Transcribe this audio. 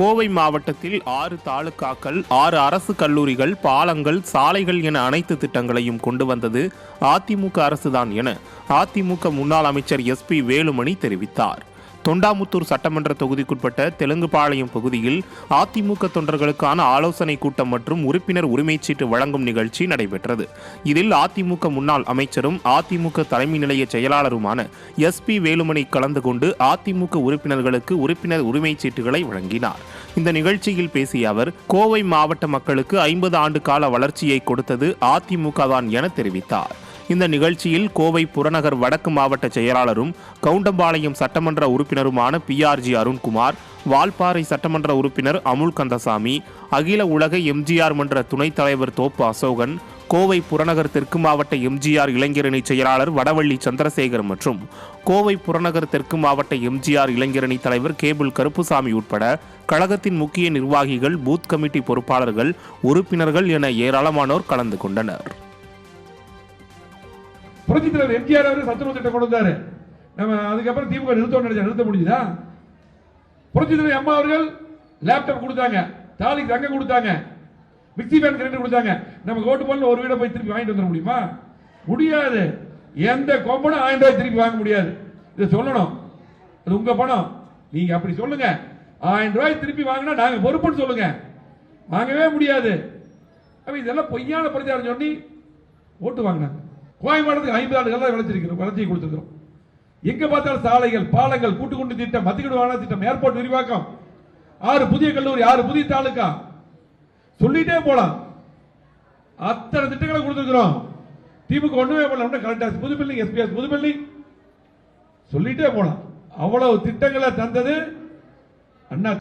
கோவை மாவட்டத்தில் 6 தாலுகாக்கள், 6 அரசு கல்லூரிகள், பாலங்கள், சாலைகள் என அனைத்து திட்டங்களையும் கொண்டு வந்தது அதிமுக அரசுதான் என அதிமுக முன்னாள் அமைச்சர் SP வேலுமணி தெரிவித்தார். தொண்டாமுத்தூர் சட்டமன்ற தொகுதிக்குட்பட்ட தெலுங்குபாளையம் பகுதியில் அதிமுக தொண்டர்களுக்கான ஆலோசனை கூட்டம் மற்றும் உறுப்பினர் உரிமைச்சீட்டு வழங்கும் நிகழ்ச்சி நடைபெற்றது. இதில் அதிமுக முன்னாள் அமைச்சரும் அதிமுக தலைமை நிலைய செயலாளருமான SP வேலுமணி கலந்து கொண்டு அதிமுக உறுப்பினர்களுக்கு உறுப்பினர் உரிமைச்சீட்டுகளை வழங்கினார். இந்த நிகழ்ச்சியில் பேசிய அவர், கோவை மாவட்ட மக்களுக்கு 50 ஆண்டு கால வளர்ச்சியை கொடுத்தது அதிமுக தான் என தெரிவித்தார். இந்த நிகழ்ச்சியில் கோவை புறநகர் வடக்கு மாவட்ட செயலாளரும் கவுண்டம்பாளையம் சட்டமன்ற உறுப்பினருமான PRG அருண்குமார், வால்பாறை சட்டமன்ற உறுப்பினர் அமுல் கந்தசாமி, அகில உலக MGR மன்ற துணைத் தலைவர் தோப்பு அசோகன், கோவை புறநகர் தெற்கு மாவட்ட MGR இளைஞரணி செயலாளர் வடவள்ளி சந்திரசேகர் மற்றும் கோவை புறநகர் தெற்கு மாவட்ட MGR இளைஞரணி தலைவர் கேபிள் கருப்புசாமி உட்பட கழகத்தின் முக்கிய நிர்வாகிகள், பூத் கமிட்டி பொறுப்பாளர்கள், உறுப்பினர்கள் என ஏராளமானோர் கலந்து கொண்டனர். புரட்சித் தலைவர் MGR அவர்கள் சத்துணவு திட்டம் கொண்டு வந்தாரு. நம்ம அதுக்கப்புறம் திமுக நிறுத்த முடியுதா? புரட்சித் தலைவர் அம்மா அவர்கள் லேப்டாப் கொடுத்தாங்க, தாலிக்கு தங்கம் கொடுத்தாங்க, மிக்சி பேன் கிரைண்டர் கொடுத்தாங்க. நமக்கு ஓட்டு போல ஒரு வீட போய் திருப்பி வாங்கிட்டு வந்துட முடியுமா? முடியாது. எந்த கொம்பனும் 1000 ரூபாய் திருப்பி வாங்க முடியாது. இதை சொல்லணும். அது உங்க பணம். நீங்க அப்படி சொல்லுங்க. 1000 ரூபாய் திருப்பி வாங்கினா நாங்க பொறுப்புன்னு சொல்லுங்க. வாங்கவே முடியாது. இதெல்லாம் பொய்யான பிரச்சாரம் சொல்லி ஓட்டு வாங்கினாங்க. கோயம்பேடுக்கு 50 ஆண்டுகள் வளர்ச்சியை கொடுத்திருக்கிறோம். எங்க பார்த்தாலும் சாலைகள், பாலங்கள், கூட்டுக்குண்டு திட்டம், மத்திய திட்டம், ஏர்போர்ட் விரிவாக்கம், 6 புதிய கல்லூரி, 6 புதிய தாலுகா, சொல்லிட்டே போலாம். அத்தனை திட்டங்களை கொடுத்திருக்கிறோம். திமுக ஒண்ணுமே பண்ணல. கலெக்டர் புது பில்டிங், SPS புது பில்டிங், சொல்லிட்டே போலாம். அவ்வளவு திட்டங்களை தந்தது அண்ணா.